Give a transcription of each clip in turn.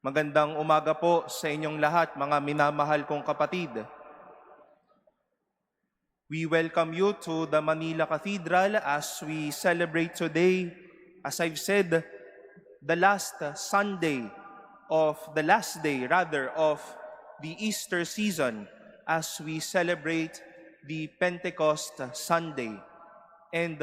Magandang umaga po sa inyong lahat, mga minamahal kong kapatid. We welcome you to the Manila Cathedral as we celebrate today, as I've said, the last day of the Easter season, as we celebrate the Pentecost Sunday. And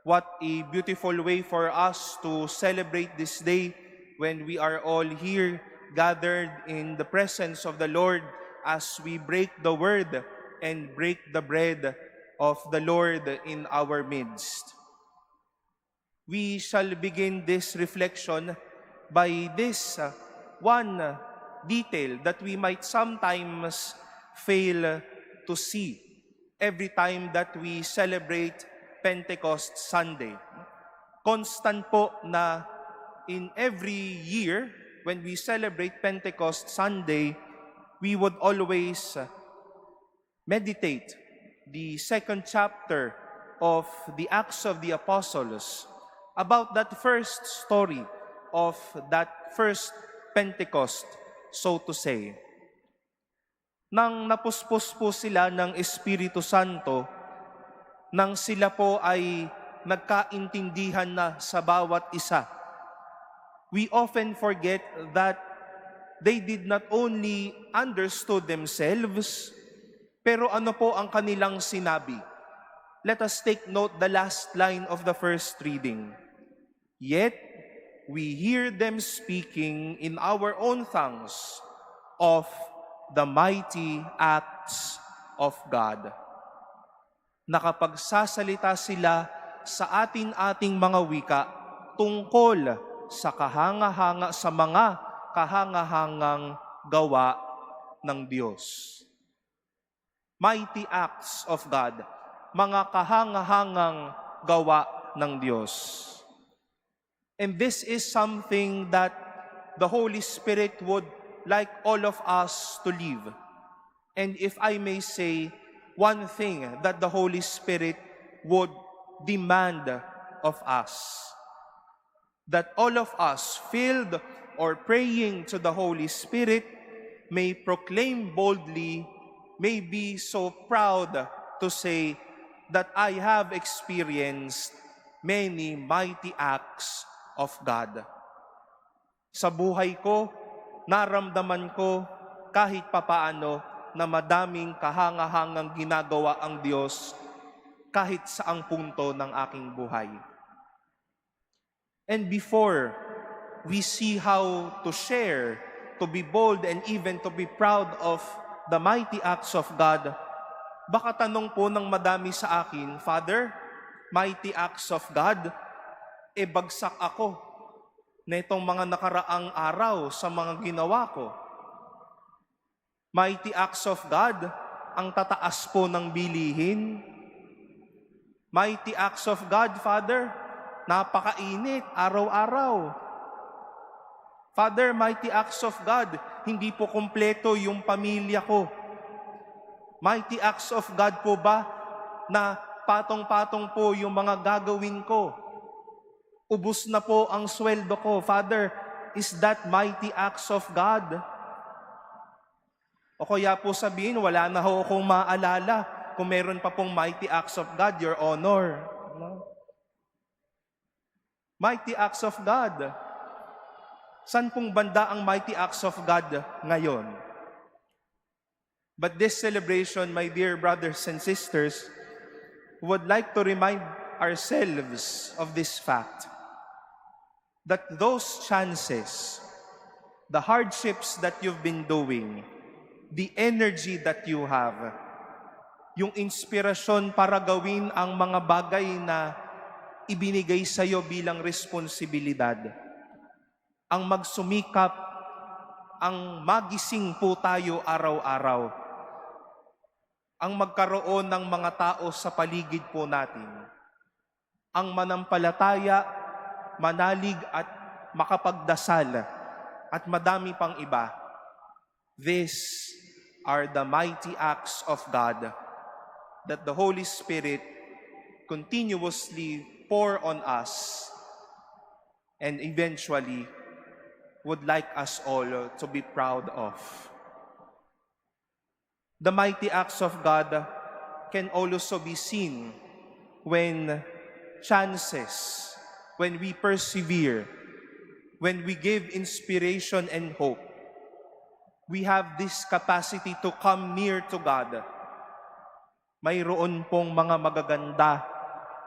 what a beautiful way for us to celebrate this day when we are all here gathered in the presence of the Lord as we break the word and break the bread of the Lord in our midst. We shall begin this reflection by this one detail that we might sometimes fail to see every time that we celebrate Pentecost Sunday. Constant po na in every year when we celebrate Pentecost Sunday, we would always meditate the second chapter of the Acts of the Apostles about that first story of that first Pentecost, so to say. Nang napuspos po sila ng Espiritu Santo, nang sila po ay nagkaintindihan na sa bawat isa, we often forget that they did not only understood themselves, pero ano po ang kanilang sinabi? Let us take note the last line of the first reading. Yet, we hear them speaking in our own tongues of the mighty acts of God. Nakapagsasalita sila sa ating mga wika tungkol sa mga kahangahangang gawa ng Diyos. Mighty acts of God, mga kahangahangang gawa ng Diyos. And this is something that the Holy Spirit would like all of us to live. And if I may say, one thing that the Holy Spirit would demand of us, that all of us, filled or praying to the Holy Spirit, may proclaim boldly, may be so proud to say that I have experienced many mighty acts of God. Sa buhay ko, naramdaman ko kahit papaano na madaming kahangahangang ginagawa ang Diyos kahit saang punto ng aking buhay. And before we see how to share, to be bold, and even to be proud of the mighty acts of God, baka tanong po ng madami sa akin, Father, mighty acts of God, bagsak ako na itong mga nakaraang araw sa mga ginawa ko. Mighty acts of God, ang tataas po ng bilihin. Mighty acts of God, Father, napakainit araw-araw. Father, mighty acts of God, hindi po kumpleto yung pamilya ko. Mighty acts of God po ba na patong-patong po yung mga gagawin ko? Ubus na po ang sweldo ko. Father, is that mighty acts of God? O kaya po sabihin, wala na ho akong maalala kung meron pa pong mighty acts of God, Your Honor. No? Mighty acts of God. San pong banda ang mighty acts of God ngayon? But this celebration, my dear brothers and sisters, would like to remind ourselves of this fact, that those chances, the hardships that you've been doing, the energy that you have, yung inspirasyon para gawin ang mga bagay na ibinigay sa iyo bilang responsibilidad, ang magsumikap, ang magising po tayo araw-araw, ang magkaroon ng mga tao sa paligid po natin, ang manampalataya, manalig at makapagdasal, at madami pang iba. These are the mighty acts of God that the Holy Spirit continuously pour on us and eventually would like us all to be proud of. The mighty acts of God can also be seen when chances, when we persevere, when we give inspiration and hope. We have this capacity to come near to God. Mayroon pong mga magaganda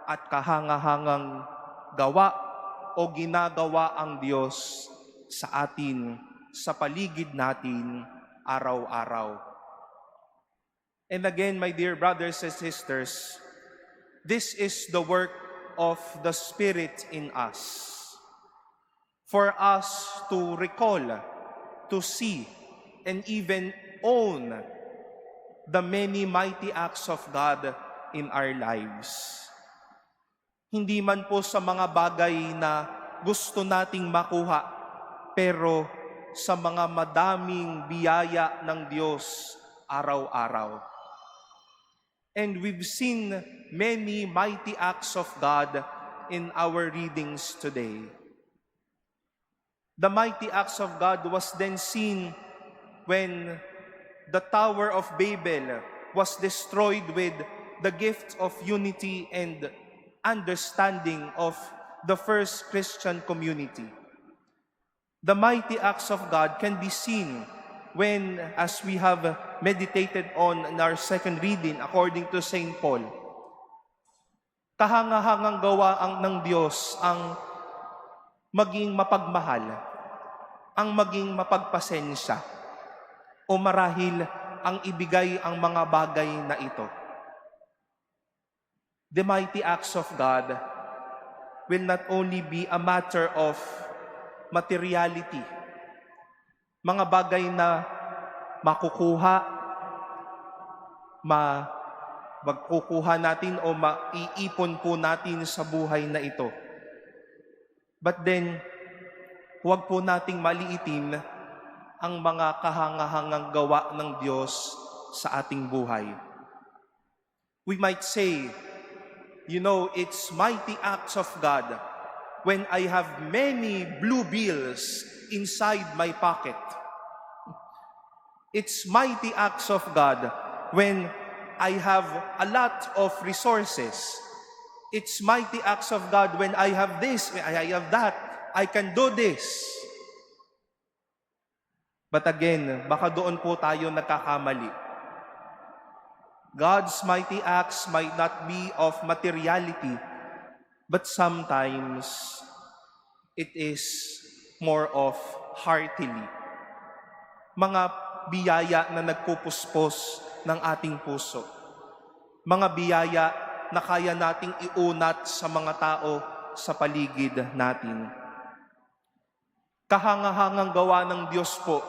at kahangahangang gawa o ginagawa ang Diyos sa atin, sa paligid natin, araw-araw. And again, my dear brothers and sisters, this is the work of the Spirit in us. For us to recall, to see, and even own the many mighty acts of God in our lives. Hindi man po sa mga bagay na gusto nating makuha, pero sa mga madaming biyaya ng Diyos araw-araw. And we've seen many mighty acts of God in our readings today. The mighty acts of God was then seen when the Tower of Babel was destroyed with the gift of unity and understanding of the first Christian community. The mighty acts of God can be seen when, as we have meditated on in our second reading according to St. Paul, kahangahangang gawa ng Diyos ang maging mapagmahal, ang maging mapagpasensya, o marahil ang ibigay ang mga bagay na ito. The mighty acts of God will not only be a matter of materiality, mga bagay na makukuha, magkukuha natin o maiipon po natin sa buhay na ito. But then, huwag po nating maliitin ang mga kahangahangang gawa ng Diyos sa ating buhay. We might say, it's mighty acts of God when I have many blue bills inside my pocket. It's mighty acts of God when I have a lot of resources. It's mighty acts of God when I have this, I have that, I can do this. But again, baka doon po tayo nagkakamali. God's mighty acts might not be of materiality, but sometimes it is more of heartily. Mga biyaya na nagpupuspos ng ating puso. Mga biyaya na kaya nating iunat sa mga tao sa paligid natin. Kahangahangang gawa ng Diyos po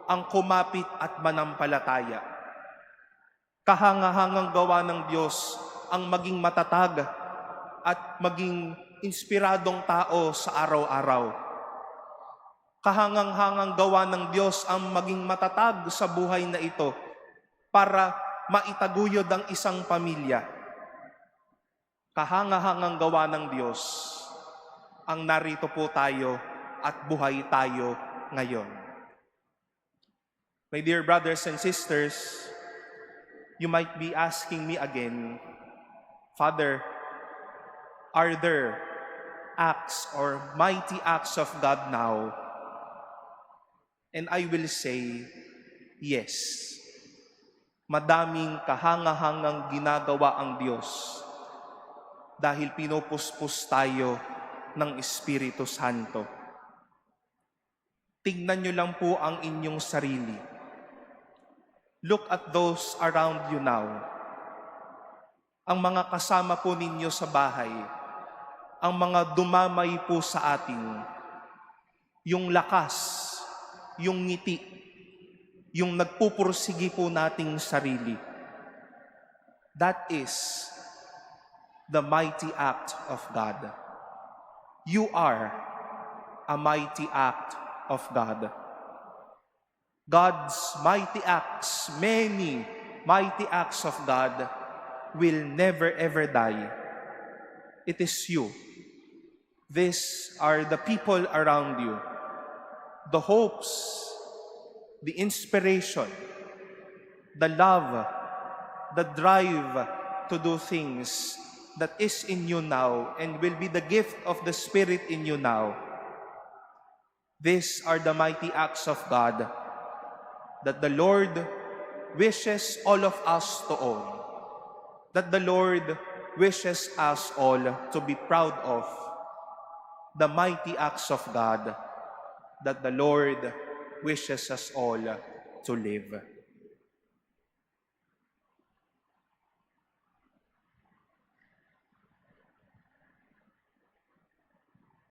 ang kumapit at manampalataya. Kahangahangang gawa ng Diyos ang maging matatag at maging inspiradong tao sa araw-araw. Kahangahangang gawa ng Diyos ang maging matatag sa buhay na ito para maitaguyod ang isang pamilya. Kahangahangang gawa ng Diyos ang narito po tayo at buhay tayo ngayon. My dear brothers and sisters, you might be asking me again, Father, are there acts or mighty acts of God now? And I will say, yes. Madaming kahangahangang ginagawa ang Diyos dahil pinupuspos tayo ng Espiritu Santo. Tingnan nyo lang po ang inyong sarili. Look at those around you now. Ang mga kasama po ninyo sa bahay, ang mga dumamay po sa atin, yung lakas, yung ngiti, yung nagpupursigi po nating sarili. That is the mighty act of God. You are a mighty act of God. God's mighty acts, many mighty acts of God will never ever die. It is you. These are the people around you. the hopes, the inspiration, the love, the drive to do things that is in you now and will be the gift of the Spirit in you now. These are the mighty acts of God that the Lord wishes all of us to own, that the Lord wishes us all to be proud of, the mighty acts of God that the Lord wishes us all to live.